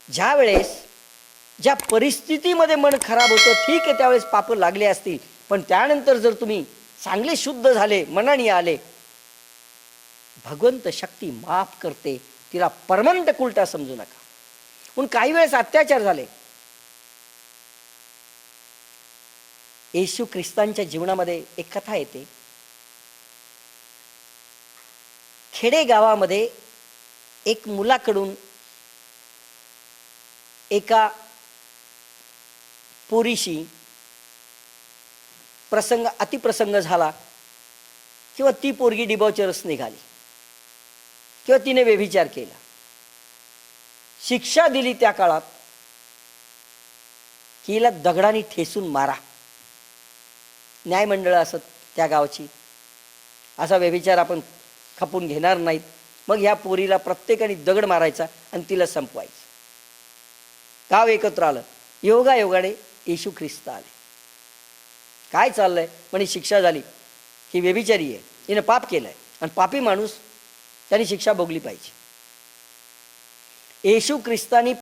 ज्या वेळेस ज्या परिस्थितीमध्ये मन खराब होतं ठीक आहे, त्यावेळेस पाप लागले असतील, पण त्यानंतर जर तुम्ही चांगले शुद्ध झाले, मनाने आले, भगवंत शक्ती माफ करते, तिला परमनंट उलटा समजू नका. पण काही वेळेस अत्याचार झाले. येशू ख्रिस्तांच्या जीवनामध्ये एक कथा येते. खेडेगावामध्ये एक मुलाकडून एका पोरीशी अतिप्रसंग झाला, किंवा ती पोरगी डिबॉचरस निघाली, किंवा तिने व्यभिचार केला. शिक्षा दिली त्या काळात की हिला दगडाने ठेसून मारा. न्यायमंडळ असत त्या गावची, असा व्यभिचार आपण खपून घेणार नाहीत. मग ह्या पोरीला प्रत्येकाने दगड मारायचा आणि तिला संपवायचं. गाव एकत्र आलं. योगायोगाने येशू ख्रिस्त आले. काय चाललंय म्हणे, शिक्षा झाली, ही व्यभिचारी आहे, हिनं पाप केलंय, आणि पापी माणूस त्याने शिक्षा भोगली पाहिजे. येशू ख्रिस्तानी